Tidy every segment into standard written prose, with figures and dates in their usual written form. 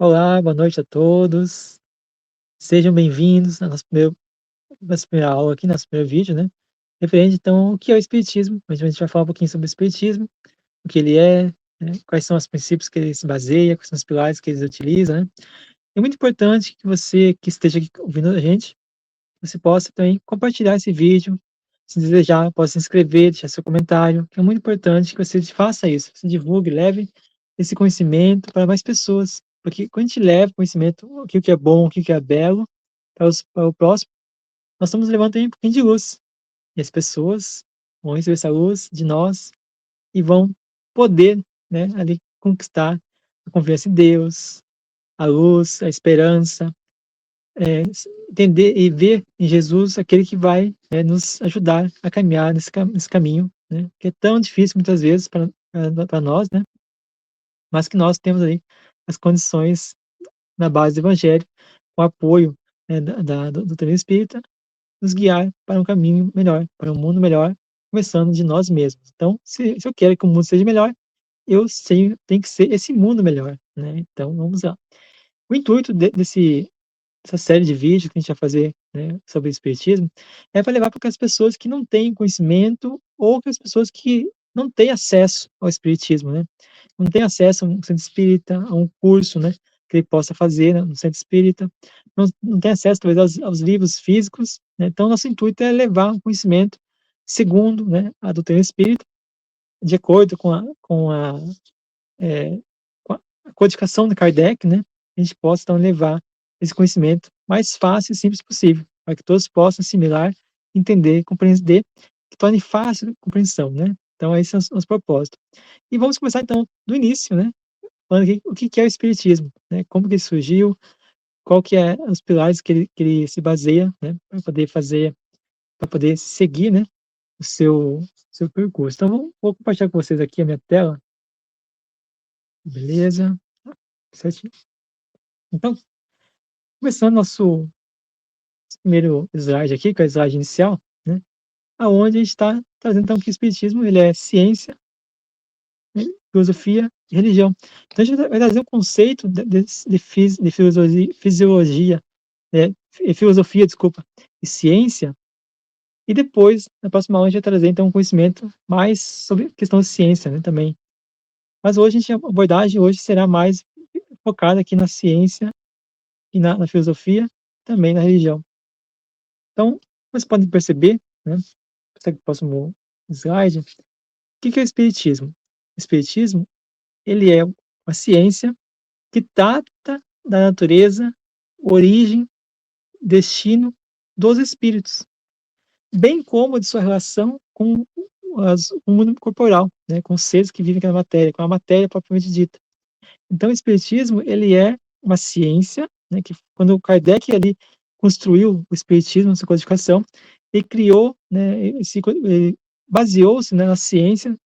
Olá, boa noite a todos. Sejam bem-vindos à nossa primeira aula aqui, nosso primeiro vídeo, né? Referente, então, ao que é o Espiritismo. Hoje a gente vai falar um pouquinho sobre o Espiritismo, o que ele é, né? Quais são os princípios que ele se baseia, quais são os pilares que ele utiliza, né? É muito importante que você que esteja aqui ouvindo a gente, você possa também compartilhar esse vídeo, se desejar, possa se inscrever, deixar seu comentário, que é muito importante que você faça isso, você divulgue, leve esse conhecimento para mais pessoas, porque quando a gente leva conhecimento, o que é bom, o que é belo, para o próximo, nós estamos levando também um pouquinho de luz, e as pessoas vão receber essa luz de nós e vão poder, né, ali conquistar a confiança em Deus, a luz, a esperança, entender e ver em Jesus aquele que vai, nos ajudar a caminhar nesse caminho, né, que é tão difícil muitas vezes para nós, né, mas que nós temos aí as condições na base do evangelho, com o apoio, né, do doutrina espírita, nos guiar para um caminho melhor, para um mundo melhor, começando de nós mesmos. Então, se eu quero que o mundo seja melhor, eu sei, tem que ser esse mundo melhor, né? Então, vamos lá. O intuito essa série de vídeos que a gente vai fazer, né, sobre o espiritismo, é para levar para as pessoas que não têm conhecimento ou para as pessoas que não têm acesso ao espiritismo, né? Não têm acesso a um centro espírita, a um curso, né, que ele possa fazer, né, no centro espírita, não tem acesso talvez aos livros físicos, né? Então nosso intuito é levar um conhecimento segundo, né, a doutrina espírita, de acordo eh, com a codificação de Kardec, né, a gente possa então levar esse conhecimento mais fácil e simples possível, para que todos possam assimilar, entender, compreender, que torne fácil a compreensão, né? Então, esses são os propósitos. E vamos começar então do início, né? Falando aqui, o que é o Espiritismo, né? Como que ele surgiu, qual que é os pilares que ele se baseia, né? Para poder seguir, né? O seu percurso. Então, vou compartilhar com vocês aqui a minha tela, beleza? Certinho. Então, começando nosso primeiro slide aqui, que é o slide inicial, né, aonde a gente está trazendo então que o espiritismo ele é ciência, né, filosofia e religião. Então a gente vai trazer um conceito de fisiologia, filosofia, desculpa, e ciência, e depois, na próxima aula, a gente vai trazer então um conhecimento mais sobre a questão de ciência, né, também. Mas hoje a abordagem hoje será mais focada aqui na ciência e na filosofia, também na religião. Então, vocês podem perceber, né, segue o próximo slide, o que é o espiritismo? O espiritismo, ele é uma ciência que trata da natureza, origem, destino dos espíritos, bem como de sua relação com o mundo corporal, né, com os seres que vivem na matéria, com a matéria propriamente dita. Então, o espiritismo, ele é uma ciência, né, que quando Kardec ali construiu o espiritismo, sua codificação, ele criou, né, ele baseou-se, né, na ciência,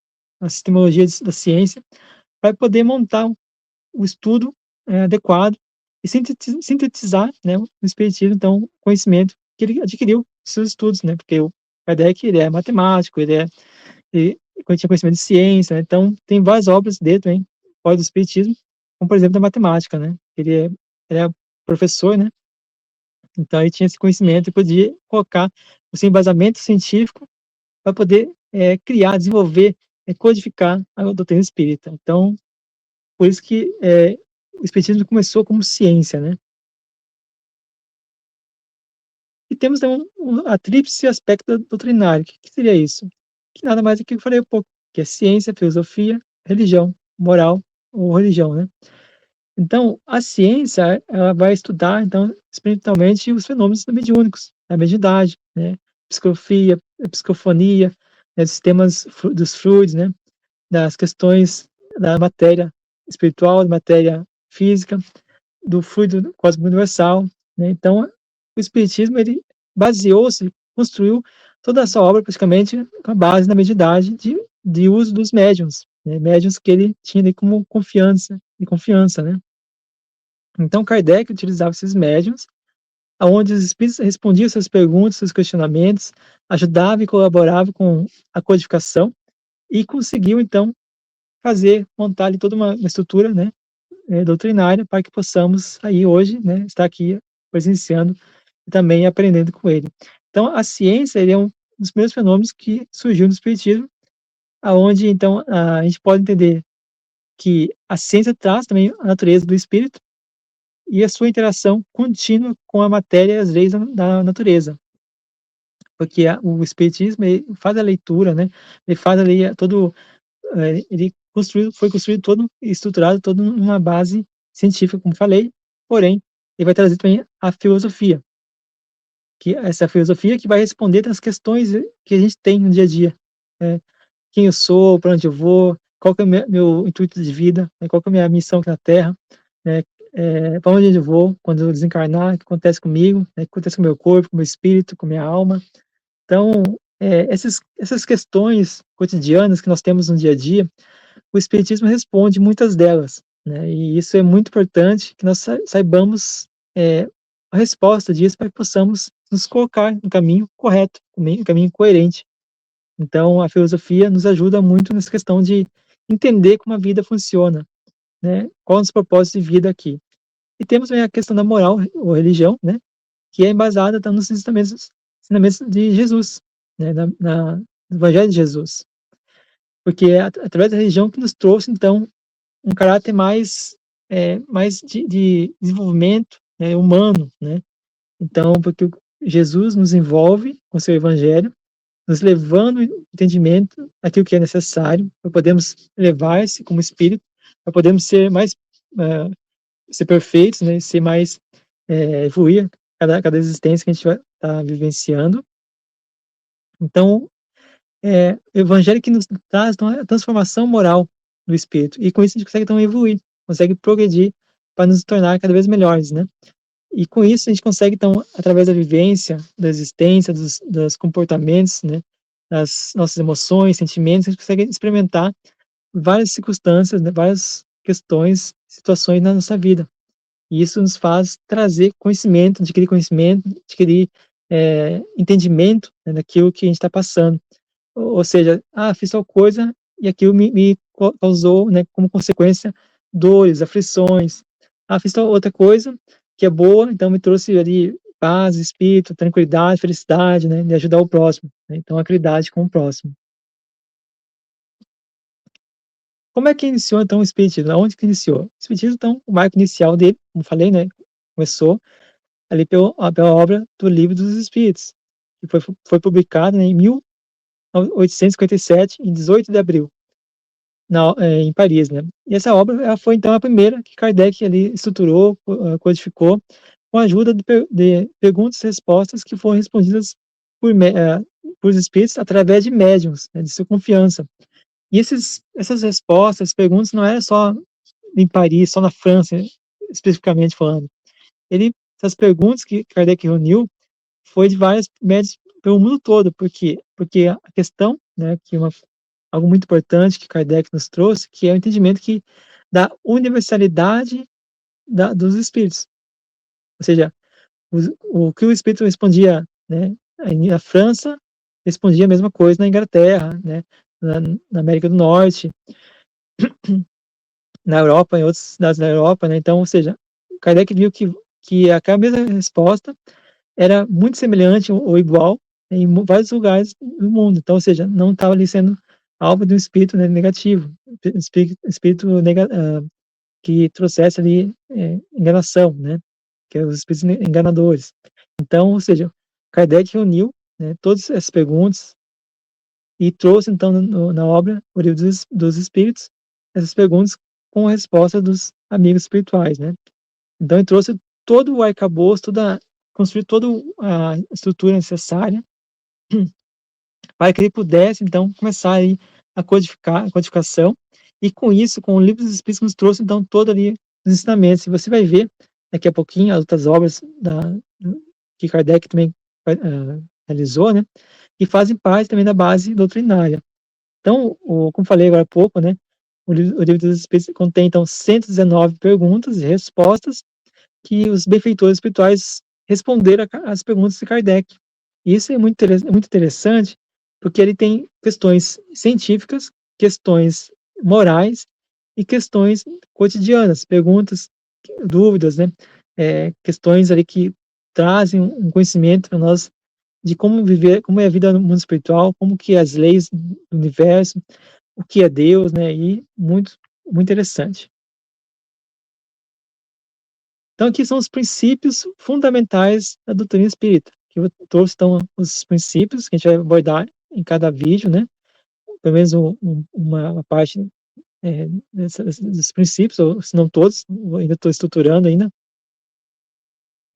na sistemologia da ciência, para poder montar o estudo adequado e sintetizar, né, o espiritismo, então, o conhecimento que ele adquiriu nos seus estudos, né, porque o Kardec, ele é matemático, ele tinha conhecimento de ciência, né, então tem várias obras dele também, fora do espiritismo, como por exemplo da matemática, né, ele é professor, né, então ele tinha esse conhecimento e podia colocar o seu embasamento científico para poder criar, desenvolver, codificar a doutrina espírita. Então, por isso que o espiritismo começou como ciência, né? E temos então a tríplice aspecto doutrinário. O que seria isso? Que nada mais é que eu falei um pouco, que é ciência, filosofia, religião, moral ou religião, né? Então, a ciência, ela vai estudar, então, experimentalmente os fenômenos mediúnicos, a mediunidade, né? Psicografia, psicofonia, né? Sistemas dos fluidos, né? Das questões da matéria espiritual, da matéria física, do fluido cósmico universal, né? Então, o espiritismo, ele baseou-se, construiu toda a sua obra praticamente com a base na mediunidade de uso dos médiuns, né? Médiuns que ele tinha ali como confiança, né? Então, Kardec utilizava esses médiuns, onde os espíritos respondiam suas perguntas, seus questionamentos, ajudava e colaborava com a codificação e conseguiu, então, montar ali toda uma estrutura, né, doutrinária para que possamos aí hoje, né, estar aqui presenciando e também aprendendo com ele. Então, a ciência, ele é um dos primeiros fenômenos que surgiu no espiritismo, aonde então a gente pode entender que a ciência traz também a natureza do espírito e a sua interação contínua com a matéria e as leis da natureza. Porque o espiritismo ele faz a leitura, né? Ele faz ali todo, ele foi construído todo, estruturado todo numa base científica, como falei. Porém, ele vai trazer também a filosofia, que essa filosofia que vai responder às questões que a gente tem no dia a dia. Né? Quem eu sou, para onde eu vou, qual que é o meu intuito de vida, né? Qual que é a minha missão aqui na Terra, né? Para onde eu vou quando eu desencarnar, o que acontece comigo, né? O que acontece com o meu corpo, com o meu espírito, com a minha alma. Então, essas questões cotidianas que nós temos no dia a dia, o Espiritismo responde muitas delas, né? E isso é muito importante que nós saibamos a resposta disso para que possamos nos colocar no caminho correto, no caminho coerente. Então, a filosofia nos ajuda muito nessa questão de entender como a vida funciona, né? Qual é o nosso propósito de vida aqui. E temos também a questão da moral ou religião, né? Que é embasada então, nos ensinamentos de Jesus, né? No Evangelho de Jesus. Porque é através da religião que nos trouxe, então, um caráter mais de desenvolvimento, né, humano, né? Então, porque Jesus nos envolve com seu Evangelho, nos levando ao entendimento daquilo que é necessário, para podermos levar-se como espírito, para podermos ser mais, ser perfeitos, né, ser mais, evoluir cada existência que a gente vai estar vivenciando. Então, o evangelho que nos traz então, a transformação moral do espírito, e com isso a gente consegue então evoluir, consegue progredir para nos tornar cada vez melhores, né? E com isso a gente consegue então, através da vivência, da existência, dos comportamentos, né, das nossas emoções, sentimentos, a gente consegue experimentar várias circunstâncias, né, várias questões, situações na nossa vida. E isso nos faz trazer conhecimento, adquirir entendimento, né, daquilo que a gente está passando. Ou seja, fiz tal coisa e aquilo me causou, né, como consequência, dores, aflições. Fiz tal outra coisa que é boa, então me trouxe ali paz, espírito, tranquilidade, felicidade, né, de ajudar o próximo. Né, então, a caridade com o próximo. Como é que iniciou, então, o Espiritismo? Onde que iniciou? O Espiritismo, então, o marco inicial dele, como falei, né, começou ali pela obra do Livro dos Espíritos, que foi publicado, né, em 1857, em 18 de abril, em Paris, né? E essa obra ela foi, então, a primeira que Kardec ali estruturou, codificou, com a ajuda de perguntas e respostas que foram respondidas por espíritos através de médiuns, né, de sua confiança. E essas respostas, perguntas, não era só em Paris, só na França, especificamente falando. Essas perguntas que Kardec reuniu foi de várias médias pelo mundo todo. Por quê? Porque a questão, né, algo muito importante que Kardec nos trouxe, que é o entendimento da universalidade dos espíritos. Ou seja, o que o espírito respondia, né, na França, respondia a mesma coisa na Inglaterra, né, na América do Norte, na Europa, em outras cidades da Europa, né? Então, ou seja, Kardec viu que aquela mesma resposta era muito semelhante ou igual em vários lugares do mundo. Então, ou seja, não estava ali sendo alvo de um espírito, né, negativo, espírito que trouxesse ali enganação, né? Que é os espíritos enganadores. Então, ou seja, Kardec reuniu, né, todas essas perguntas e trouxe, então, na obra, o Livro dos Espíritos, essas perguntas com a resposta dos amigos espirituais, né? Então, ele trouxe todo o arcabouço, construiu toda a estrutura necessária para que ele pudesse, então, começar aí a codificação, e com isso, com o Livro dos Espíritos, nos trouxe, então, todo ali os ensinamentos. E você vai ver, daqui a pouquinho, as outras obras que Kardec também realizou, né? E fazem parte também da base doutrinária. Então, como falei agora há pouco, né? O livro dos Espíritos contém, então, 119 perguntas e respostas que os benfeitores espirituais responderam às perguntas de Kardec. E isso é muito interessante, porque ele tem questões científicas, questões morais e questões cotidianas, perguntas, dúvidas, né, questões ali que trazem um conhecimento para nós de como viver, como é a vida no mundo espiritual, como que é as leis do universo, o que é Deus, né, e muito interessante. Então aqui são os princípios fundamentais da doutrina espírita, que eu trouxe então os princípios que a gente vai abordar em cada vídeo, né, pelo menos uma parte, desses princípios, ou se não todos, eu ainda estou estruturando ainda.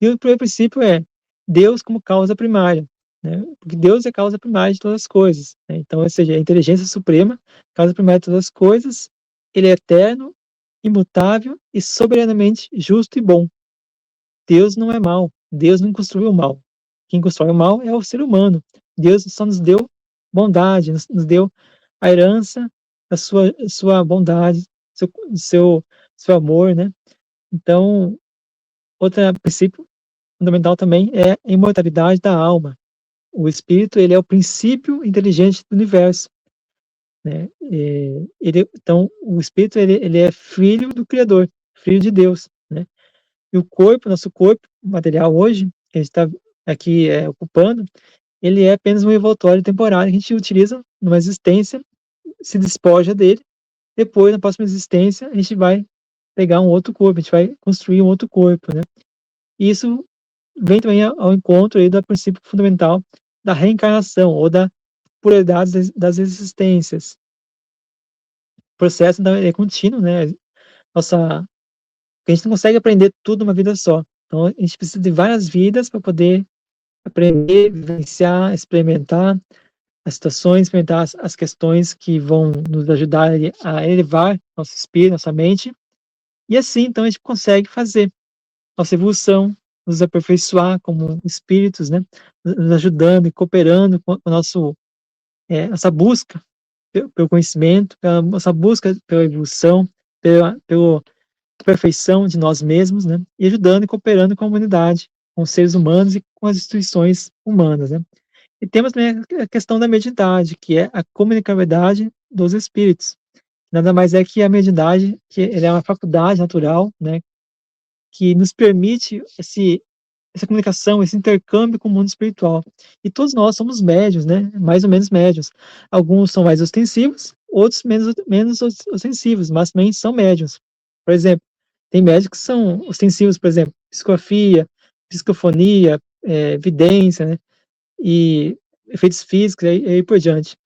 E o primeiro princípio é Deus como causa primária, né? Porque Deus é a causa primária de todas as coisas, né? Então, ou seja, a inteligência suprema, causa primária de todas as coisas, ele é eterno, imutável e soberanamente justo e bom. Deus não é mal, Deus não construiu o mal. Quem constrói o mal é o ser humano. Deus só nos deu bondade, nos deu a herança da sua bondade, seu, seu, seu amor, né? Então, outro princípio fundamental também é a imortalidade da alma. O espírito, ele é o princípio inteligente do universo, né? Então, o espírito, ele é filho do Criador, filho de Deus, né? E o corpo, nosso corpo material hoje, que a gente está aqui ocupando, ele é apenas um envoltório temporário que a gente utiliza numa existência, se despoja dele, depois, na próxima existência, a gente vai pegar um outro corpo, a gente vai construir um outro corpo, né? E isso vem também ao encontro aí do princípio fundamental da reencarnação ou da pluralidade das existências. O processo é contínuo, né? A gente não consegue aprender tudo numa vida só. Então, a gente precisa de várias vidas para poder aprender, vivenciar, experimentar as situações, experimentar as questões que vão nos ajudar a elevar nosso espírito, nossa mente. E assim, então, a gente consegue fazer nossa evolução, nos aperfeiçoar como espíritos, né? Nos ajudando e cooperando com a nossa busca pelo conhecimento, pela nossa busca pela evolução, pela perfeição de nós mesmos, né? E ajudando e cooperando com a humanidade, com os seres humanos e com as instituições humanas, né? E temos também a questão da mediunidade, que é a comunicabilidade dos espíritos. Nada mais é que a mediunidade, que ela é uma faculdade natural, né? Que nos permite essa comunicação, esse intercâmbio com o mundo espiritual. E todos nós somos médios, né? Mais ou menos médios. Alguns são mais ostensivos, outros menos ostensivos, mas também são médios. Por exemplo, tem médios que são ostensivos, por exemplo, psicografia, psicofonia, vidência, né? E efeitos físicos, e aí por diante.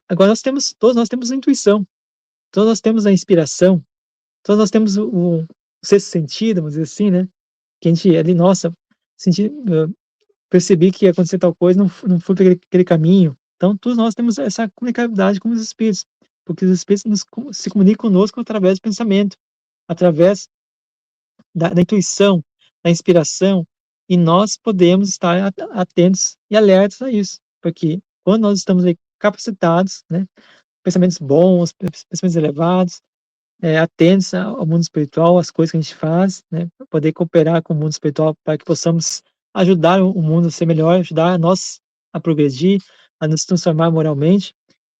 Agora todos nós temos a intuição, todos nós temos a inspiração, todos nós temos o sexto sentido, vamos dizer assim, né? Que a gente ali, nossa, senti, percebi que ia acontecer tal coisa, não fui por aquele caminho. Então, todos nós temos essa comunicabilidade com os espíritos, porque os espíritos se comunicam conosco através do pensamento, através da intuição, da inspiração, e nós podemos estar atentos e alertas a isso, porque quando nós estamos aí capacitados, né, pensamentos bons, pensamentos elevados, atentos ao mundo espiritual, às coisas que a gente faz, né, para poder cooperar com o mundo espiritual, para que possamos ajudar o mundo a ser melhor, ajudar nós a progredir, a nos transformar moralmente.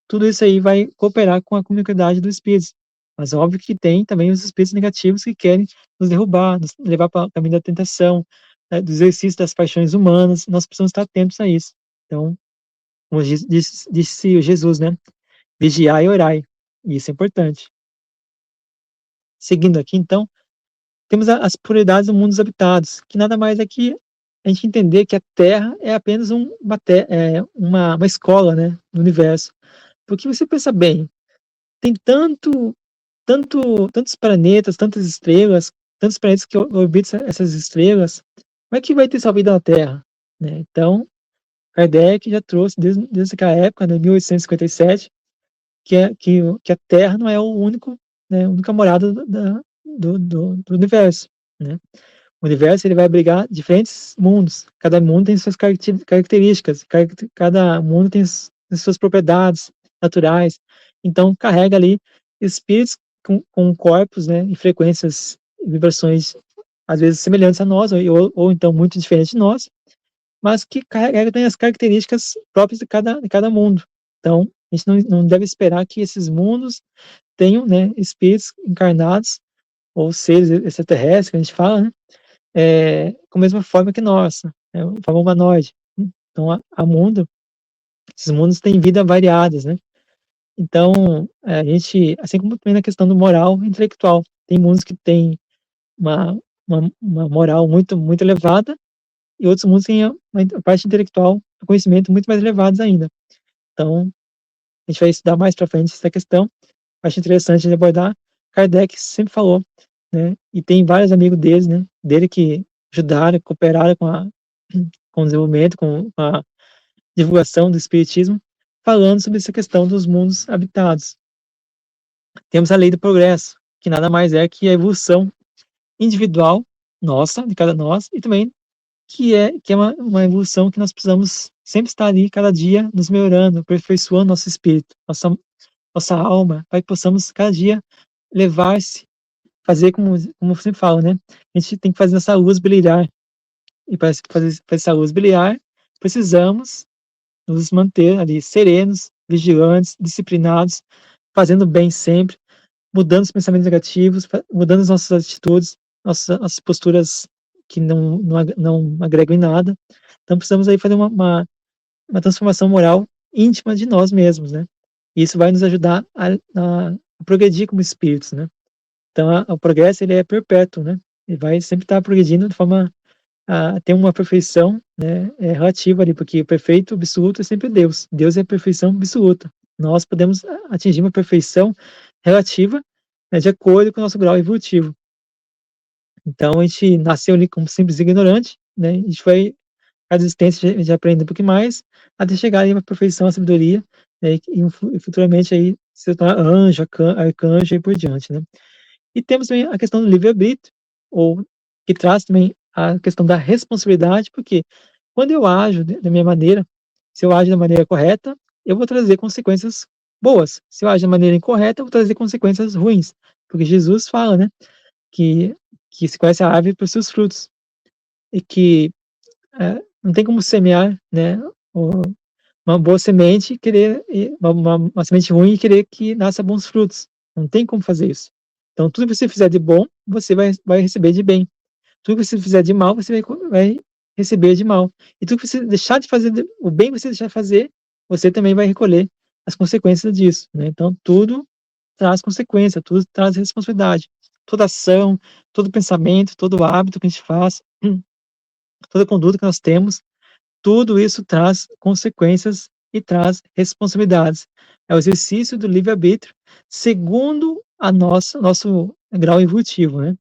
Tudo isso aí vai cooperar com a comunidade dos espíritos. Mas óbvio que tem também os espíritos negativos que querem nos derrubar, nos levar para o caminho da tentação, né, do exercício das paixões humanas. Nós precisamos estar atentos a isso. Então, como disse Jesus, né? Vigiai e orai. E isso é importante. Seguindo aqui, então, temos as prioridades do mundo dos habitados, que nada mais é que a gente entender que a Terra é apenas uma escola, né, no universo. Porque você pensa bem, tem tantos planetas, tantos planetas que orbitam essas estrelas, como é que vai ter sua vida na Terra? Né? Então, Kardec já trouxe, desde aquela época, né, 1857, que a Terra não é o único, né, a única morada do universo, né? O universo, ele vai abrigar diferentes mundos. Cada mundo tem suas características, cada mundo tem suas propriedades naturais. Então, carrega ali espíritos com corpos, né, em frequências e vibrações, às vezes semelhantes a nós, ou então muito diferentes de nós, mas que carregam as características próprias de cada mundo. Então, A gente não deve esperar que esses mundos tenham, né, espíritos encarnados ou seres extraterrestres, que a gente fala, né, com a mesma forma que nós, né, forma humanoide. Então, esses mundos têm vida variadas, né? Então, a gente, assim como também na questão do moral e intelectual, tem mundos que têm uma, uma moral muito elevada e outros mundos têm a parte intelectual, o conhecimento muito mais elevados ainda. Então, a gente vai estudar mais para frente essa questão. Acho interessante de abordar. Kardec sempre falou, né? E tem vários amigos deles, né? Dele que ajudaram, cooperaram com o desenvolvimento, com a divulgação do espiritismo, falando sobre essa questão dos mundos habitados. Temos a lei do progresso, que nada mais é que a evolução individual nossa, de cada nós, e também que é uma evolução que nós precisamos sempre estar ali, cada dia, nos melhorando, aperfeiçoando nosso espírito, nossa alma, para que possamos cada dia levar-se, fazer como você fala, né? A gente tem que fazer essa luz brilhar. E para fazer essa luz brilhar, precisamos nos manter ali serenos, vigilantes, disciplinados, fazendo bem sempre, mudando os pensamentos negativos, mudando as nossas atitudes, nossas posturas que não agregam em nada. Então precisamos aí fazer uma transformação moral íntima de nós mesmos, né? E isso vai nos ajudar a progredir como espíritos, né? Então o progresso ele é perpétuo, né? Ele vai sempre estar progredindo de forma a ter uma perfeição, né, relativa ali, porque o perfeito absoluto é sempre Deus. Deus é a perfeição absoluta. Nós podemos atingir uma perfeição relativa, né, de acordo com o nosso grau evolutivo. Então, a gente nasceu ali como simples ignorante, né, a gente vai, a existência, a gente aprende um pouquinho mais, até chegar ali uma perfeição, a sabedoria, né, e futuramente aí se tornar anjo, arcanjo e por diante, né. E temos também a questão do livre-arbítrio, ou que traz também a questão da responsabilidade, porque quando eu ajo da minha maneira, se eu ajo da maneira correta, eu vou trazer consequências boas. Se eu ajo da maneira incorreta, eu vou trazer consequências ruins. Porque Jesus fala, né, que, que se conhece a árvore por seus frutos. E que não tem como semear, né, uma boa semente, uma semente ruim e querer que nasça bons frutos. Não tem como fazer isso. Então, tudo que você fizer de bom, você vai receber de bem. Tudo que você fizer de mal, você vai receber de mal. E tudo que você deixar de fazer, o bem que você deixar de fazer, você também vai recolher as consequências disso, né? Então, tudo traz consequência, tudo traz responsabilidade. Toda ação, todo pensamento, todo hábito que a gente faz, toda conduta que nós temos, tudo isso traz consequências e traz responsabilidades. É o exercício do livre-arbítrio segundo nosso grau evolutivo, né?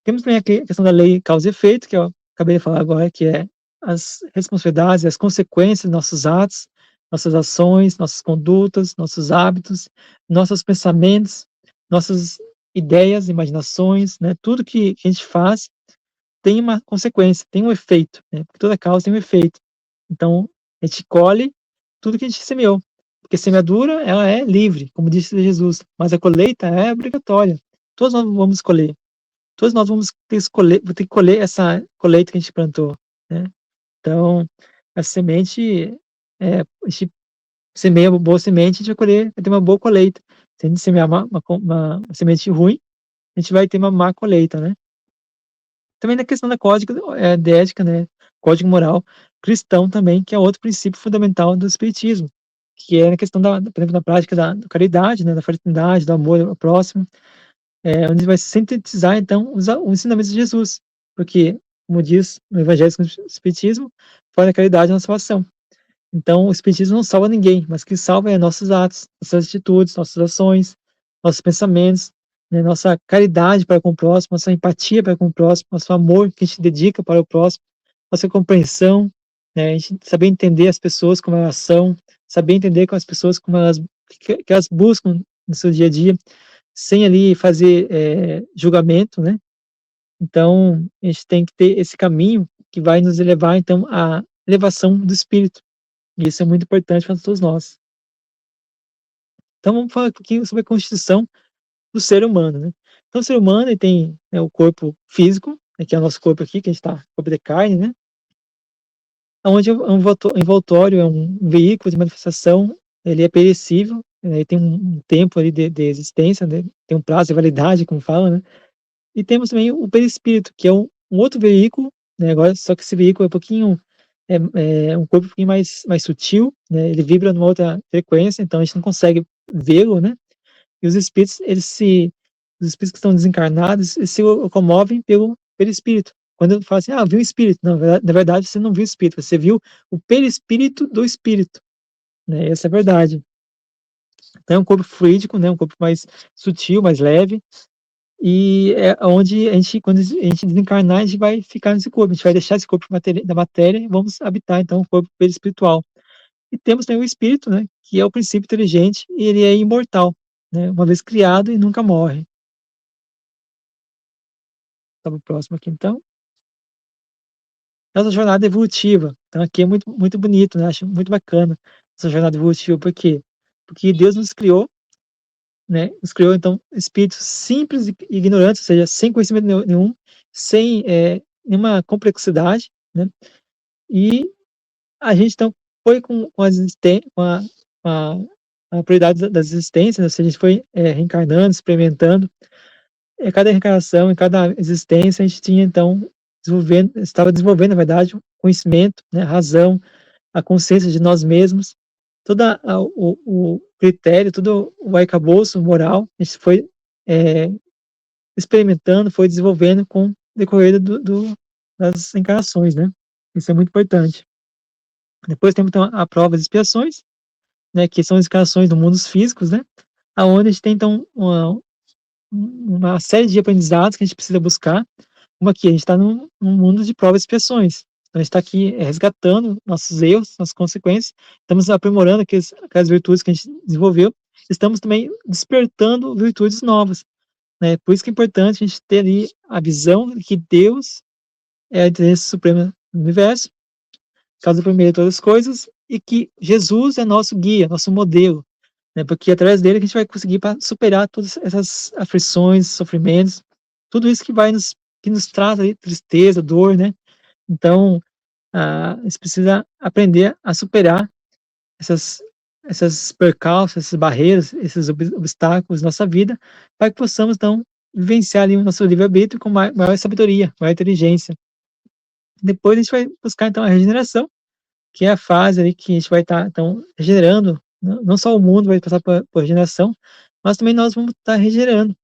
Temos também aqui a questão da lei causa e efeito, que eu acabei de falar agora, que é as responsabilidades, as consequências dos nossos atos, nossas ações, nossas condutas, nossos hábitos, nossos pensamentos, nossas ideias, imaginações, né? Tudo que a gente faz tem uma consequência, tem um efeito, né? Porque toda causa tem um efeito. Então, a gente colhe tudo que a gente semeou. Porque a semeadura, ela é livre, como disse Jesus, mas a colheita é obrigatória. Todos nós vamos colher. Todos nós vamos ter que escolher, vou ter que colher essa colheita que a gente plantou, né? Então, a semente, a gente semeia uma boa semente, a gente vai colher, vai ter uma boa colheita. Se a gente semear uma semente ruim, a gente vai ter uma má colheita, né? Também na questão da código de ética, né? Código moral cristão também, que é outro princípio fundamental do espiritismo, que é a questão por exemplo, da prática da caridade, né? Da fraternidade, do amor ao próximo, onde vai sintetizar, então, os ensinamentos de Jesus, porque, como diz no Evangelho do Espiritismo, fora a caridade é a salvação. Então, o Espiritismo não salva ninguém, mas que salva é nossos atos, nossas atitudes, nossas ações, nossos pensamentos, né, nossa caridade para com o próximo, nossa empatia para com o próximo, nosso amor que a gente dedica para o próximo, nossa compreensão, né, a gente saber entender as pessoas como elas são, saber entender com as pessoas como que elas buscam no seu dia a dia, sem ali fazer julgamento, né? Então, a gente tem que ter esse caminho que vai nos elevar, então, à elevação do espírito. E isso é muito importante para todos nós. Então, vamos falar um pouquinho sobre a constituição do ser humano, né? Então, o ser humano ele tem, né, o corpo físico, né, que é o nosso corpo aqui, que a gente está, corpo de carne, né? Onde é um envoltório, é um veículo de manifestação ele é perecível, ele tem um tempo ali de existência, né, tem um prazo de validade, como fala, né. E temos também o perispírito, que é um outro veículo, né, agora só que esse veículo é um pouquinho um corpo um pouquinho mais sutil, né, ele vibra numa outra frequência, então a gente não consegue vê-lo, né. E os espíritos que estão desencarnados, eles se locomovem pelo perispírito. Quando eu falo assim: "Ah, eu vi um espírito", não, na verdade você não viu o espírito, você viu o perispírito do espírito, né, essa é a verdade. Então é um corpo fluídico, né, um corpo mais sutil, mais leve, e é onde a gente, quando a gente desencarnar, a gente vai ficar nesse corpo, a gente vai deixar esse corpo da matéria e vamos habitar então o corpo perispiritual. E temos também o espírito, né, que é o princípio inteligente e ele é imortal, né, uma vez criado e nunca morre. Vamos para o próximo aqui então. Nossa jornada evolutiva, então aqui é muito muito bonito, né, acho muito bacana essa jornada evolutiva, por quê? Porque Deus nos criou, né, nos criou então espíritos simples e ignorantes, ou seja, sem conhecimento nenhum, sem, nenhuma complexidade, né, e a gente então foi com a prioridade das existências, né, ou seja, a gente foi, reencarnando, experimentando, cada reencarnação, em cada existência, a gente tinha então estava desenvolvendo, na verdade, o conhecimento, né, a razão, a consciência de nós mesmos, toda o critério, todo o arcabouço moral, a gente foi, eh, experimentando, foi desenvolvendo com o decorrer das encarnações, né. Isso é muito importante. Depois temos então a prova das expiações, né, que são as encarnações do mundos físicos, né, aonde a gente tem então uma série de aprendizados que a gente precisa buscar, como aqui a gente está num mundo de provas e expiações. Então a gente está aqui resgatando nossos erros, nossas consequências, estamos aprimorando aquelas virtudes que a gente desenvolveu, estamos também despertando virtudes novas, né? Por isso que é importante a gente ter ali a visão de que Deus é a inteligência suprema do universo, causa primeira de todas as coisas, e que Jesus é nosso guia, nosso modelo, né? Porque através dele que a gente vai conseguir superar todas essas aflições, sofrimentos, tudo isso que nos traz aí tristeza, dor, né? Então, a gente precisa aprender a superar essas essas percalços, essas barreiras, esses obstáculos na nossa vida, para que possamos então vivenciar ali o nosso livre-arbítrio com maior sabedoria, maior inteligência. Depois a gente vai buscar então a regeneração, que é a fase ali que a gente vai estar então regenerando, não só o mundo vai passar por regeneração, mas também nós vamos estar regenerando.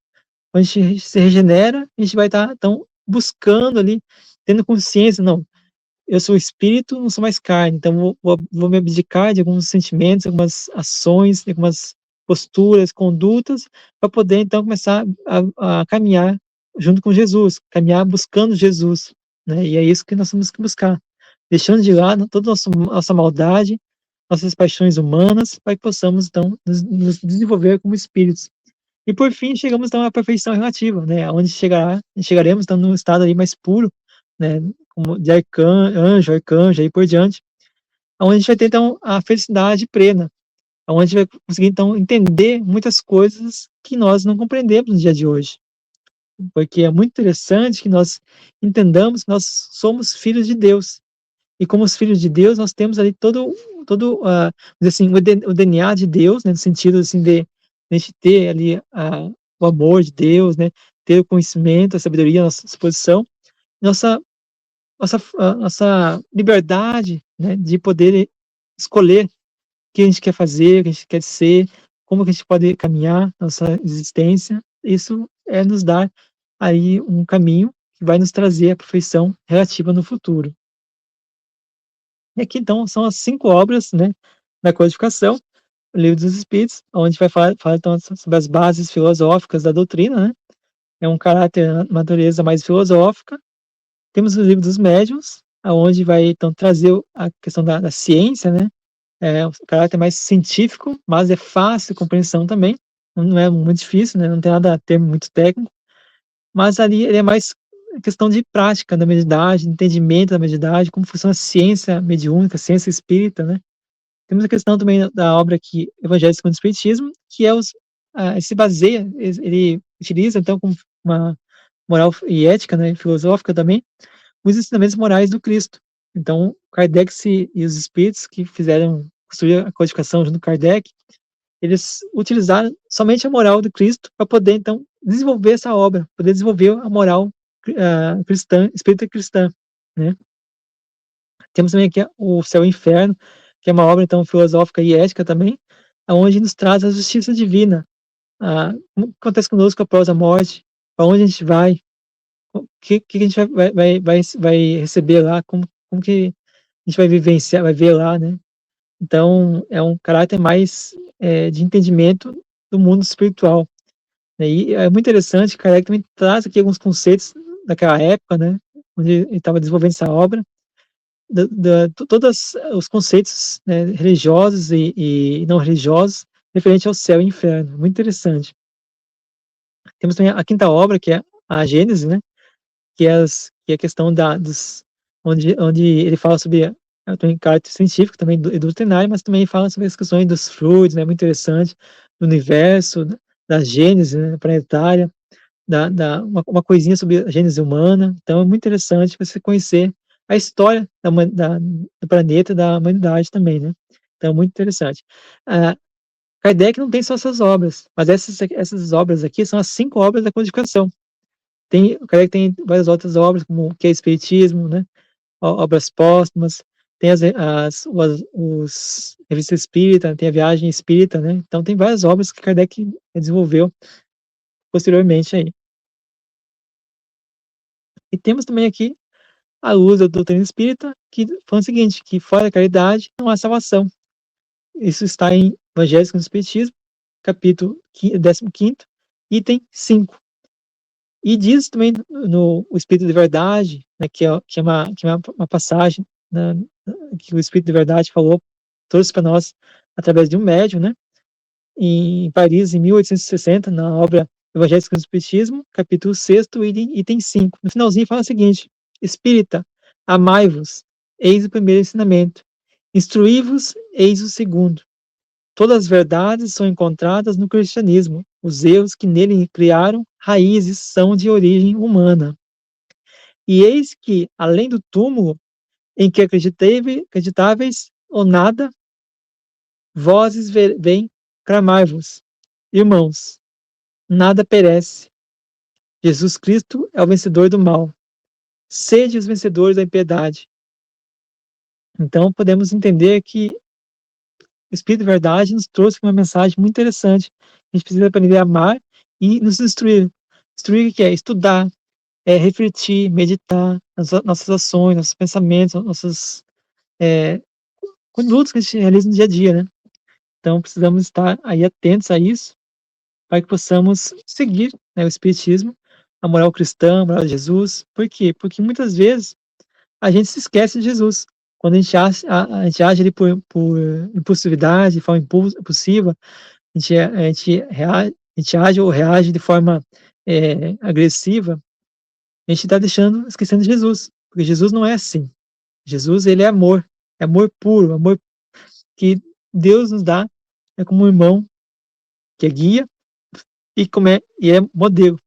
Quando a gente se regenera, a gente vai estar então buscando ali, tendo consciência, não, eu sou espírito, não sou mais carne, então vou me abdicar de alguns sentimentos, algumas ações, de algumas posturas, condutas, para poder então começar a caminhar junto com Jesus, caminhar buscando Jesus, né, e é isso que nós temos que buscar, deixando de lado toda a nossa maldade, nossas paixões humanas, para que possamos então nos desenvolver como espíritos. E por fim chegamos então à perfeição relativa, né, onde chegaremos então num estado ali mais puro, né, como de anjo, arcanjo, aí por diante, aonde a gente vai ter então a felicidade plena, aonde a gente vai conseguir então entender muitas coisas que nós não compreendemos no dia de hoje, porque é muito interessante que nós entendamos que nós somos filhos de Deus, e como os filhos de Deus nós temos ali vamos dizer assim, o DNA de Deus, né, no sentido assim de a gente ter ali o amor de Deus, né, ter o conhecimento, a sabedoria, a nossa disposição, nossa nossa liberdade, né, de poder escolher o que a gente quer fazer, o que a gente quer ser, como que a gente pode caminhar nossa existência, isso é nos dar aí um caminho que vai nos trazer a perfeição relativa no futuro. E aqui então são as 5 obras, né, da codificação, o Livro dos Espíritos, onde vai falar então sobre as bases filosóficas da doutrina, né, é um caráter, natureza mais filosófica. Temos o Livro dos Médiuns, aonde vai então trazer a questão da ciência, né, o caráter mais científico, mas é fácil de compreensão também, não é muito difícil, né, não tem nada termo muito técnico, mas ali ele é mais questão de prática da mediunidade, entendimento da mediunidade, como funciona a ciência mediúnica, a ciência espírita, né. Temos a questão também da obra aqui, Evangelho segundo o Espiritismo, que se baseia, ele utiliza então como uma moral e ética, né, filosófica também, os ensinamentos morais do Cristo. Então, Kardec e os espíritos que fizeram construir a codificação junto com Kardec, eles utilizaram somente a moral do Cristo para poder, então, desenvolver essa obra, poder desenvolver a moral cristã, espírita cristã, né? Temos também aqui o Céu e o Inferno, que é uma obra, então, filosófica e ética também, onde nos traz a justiça divina, o que acontece conosco após a morte, para onde a gente vai, o que a gente vai receber lá, como que a gente vai vivenciar, vai ver lá, né? Então, é um caráter mais de entendimento do mundo espiritual, né? E é muito interessante, Kardec também traz aqui alguns conceitos daquela época, né? Onde ele estava desenvolvendo essa obra, todos os conceitos, né, religiosos e não religiosos referente ao céu e inferno. Muito interessante. Temos também a quinta obra, que é a Gênese, né? Que é a questão onde ele fala sobre também caráter científico, também e doutrinário, mas também fala sobre as questões dos fluidos, né? Muito interessante, do universo, da Gênese, né, planetária, uma coisinha sobre a Gênese humana. Então é muito interessante você conhecer a história do planeta, da humanidade também, né? Então, muito interessante. Kardec não tem só essas obras, mas essas obras aqui são as 5 obras da codificação. O Kardec tem várias outras obras, como o que é Espiritismo, né? Obras póstumas, tem os Revista Espírita, tem a Viagem Espírita, né? Então tem várias obras que Kardec desenvolveu posteriormente aí. E temos também aqui a luz da doutrina espírita, que fala o seguinte, que fora da caridade não há salvação. Isso está em Evangelho segundo o Espiritismo, capítulo 15º, item 5. E diz também no o Espírito de Verdade, né, que é uma passagem, né, que o Espírito de Verdade falou, trouxe para nós através de um médium, né, em Paris, em 1860, na obra Evangelho segundo o Espiritismo, capítulo 6º, item 5. No finalzinho fala o seguinte: Espírita, amai-vos, eis o primeiro ensinamento. Instruí-vos, eis o segundo. Todas as verdades são encontradas no cristianismo. Os erros que nele criaram raízes são de origem humana. E eis que, além do túmulo, em que acreditáveis ou nada, vozes vêm clamar-vos. Irmãos, nada perece. Jesus Cristo é o vencedor do mal. Sede os vencedores da impiedade. Então, podemos entender que o Espírito de Verdade nos trouxe uma mensagem muito interessante. A gente precisa aprender a amar e nos instruir. Instruir o que é? Estudar, refletir, meditar nas nossas ações, nossos pensamentos, nossas condutas que a gente realiza no dia a dia, né? Então, precisamos estar aí atentos a isso, para que possamos seguir, né, o Espiritismo, a moral cristã, a moral de Jesus. Por quê? Porque muitas vezes a gente se esquece de Jesus. Quando a gente age ali por impulsividade, de forma impulsiva, a gente age ou reage de forma agressiva, a gente está esquecendo de Jesus, porque Jesus não é assim. Jesus, ele é amor puro, amor que Deus nos dá, é como um irmão que é guia e é modelo,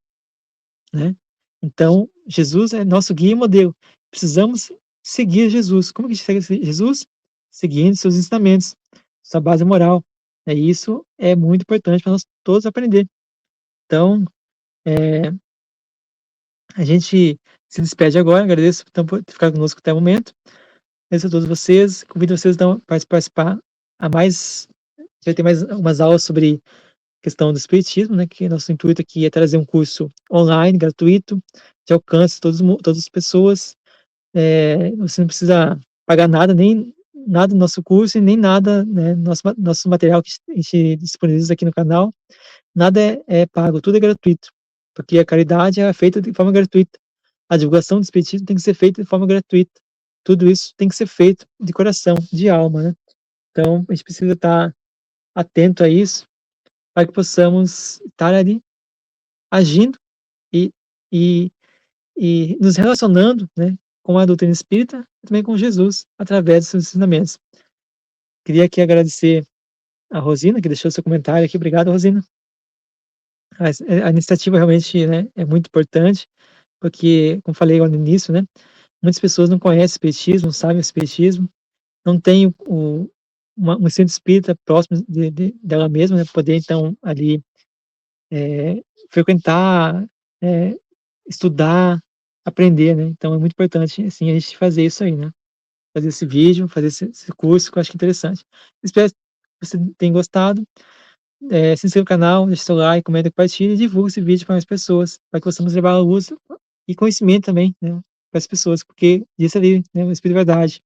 né? Então, Jesus é nosso guia e modelo. Precisamos seguir Jesus. Como que a gente segue Jesus? Seguindo seus ensinamentos, sua base moral. Isso é muito importante para nós todos aprender. Então, a gente se despede agora. Agradeço então, por ficar conosco até o momento. Agradeço a todos vocês. Convido vocês então, a participar a mais. Vai ter mais umas aulas sobre questão do espiritismo, né? Que nosso intuito aqui é trazer um curso online, gratuito, de alcance todas as pessoas. Você não precisa pagar nada, nem nada do nosso curso e nem nada, né, nosso material que a gente disponibiliza aqui no canal, nada é pago, tudo é gratuito, porque a caridade é feita de forma gratuita, a divulgação do espiritismo tem que ser feita de forma gratuita, tudo isso tem que ser feito de coração, de alma, né? Então, a gente precisa estar atento a isso, para que possamos estar ali agindo e, e, e nos relacionando, né, com a doutrina espírita e também com Jesus, através dos seus ensinamentos. Queria aqui agradecer a Rosina, que deixou seu comentário aqui. Obrigado, Rosina. A iniciativa realmente, né, é muito importante, porque, como falei lá no início, né, muitas pessoas não conhecem o espiritismo, não sabem o espiritismo, não têm um centro espírita próximo dela mesma, né, poder então ali, frequentar, eh, estudar, aprender, né. Então é muito importante, assim, a gente fazer isso aí, né. Fazer esse vídeo, fazer esse curso que eu acho que é interessante. Espero que você tenha gostado, se inscreva no canal, deixe seu like, comenta, compartilha e divulga esse vídeo para mais pessoas, para que possamos levar a luz e conhecimento também, né, para as pessoas, porque diz ali, né, o Espírito Verdade: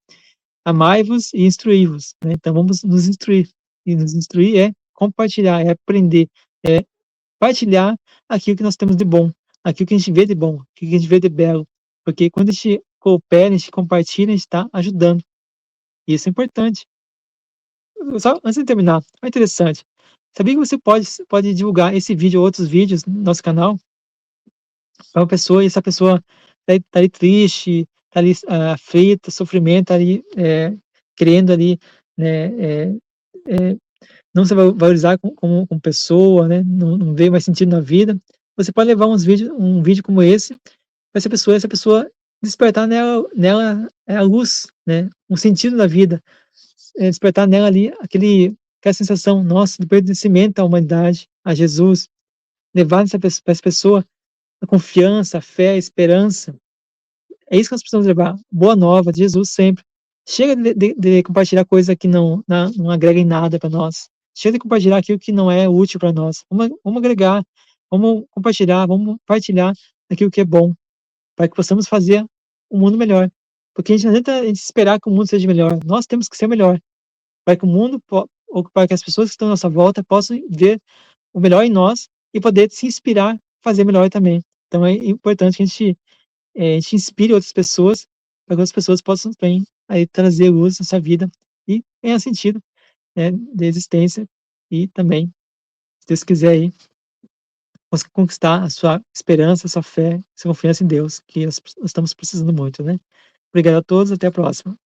"Amai-vos e instruí-vos", né, então vamos nos instruir, e nos instruir é compartilhar, é aprender, é partilhar aquilo que nós temos de bom, aquilo que a gente vê de bom, aquilo que a gente vê de belo, porque quando a gente coopera, a gente compartilha, a gente está ajudando, e isso é importante. Só antes de terminar, olha interessante, sabia que você pode divulgar esse vídeo ou outros vídeos no nosso canal para uma pessoa e essa pessoa tá ali triste, tá ali, aflita, sofrimento, tá ali, querendo ali, né, eh, não se valorizar como pessoa, né, não vê mais sentido na vida, você pode levar um vídeo como esse para essa pessoa despertar nela a luz, né, um sentido da vida, despertar nela ali aquela sensação: "Nossa, do pertencimento à humanidade, a Jesus", levar pra essa pessoa a confiança, a fé, a esperança. É isso que nós precisamos levar, boa nova de Jesus sempre. Chega de compartilhar coisa que não agrega em nada para nós. Chega de compartilhar aquilo que não é útil para nós. Vamos agregar, vamos compartilhar, vamos partilhar aquilo que é bom, para que possamos fazer um mundo melhor. Porque a gente não adianta a gente esperar que o mundo seja melhor, nós temos que ser melhor, para que o mundo ou para que as pessoas que estão à nossa volta possam ver o melhor em nós e poder se inspirar, fazer melhor também. Então é importante que a gente inspire outras pessoas, para que outras pessoas possam também aí trazer luz nessa vida e ganhar sentido, né, de existência e também, se Deus quiser aí, conquistar a sua esperança, a sua fé, sua confiança em Deus, que nós estamos precisando muito, né. Obrigado a todos, até a próxima.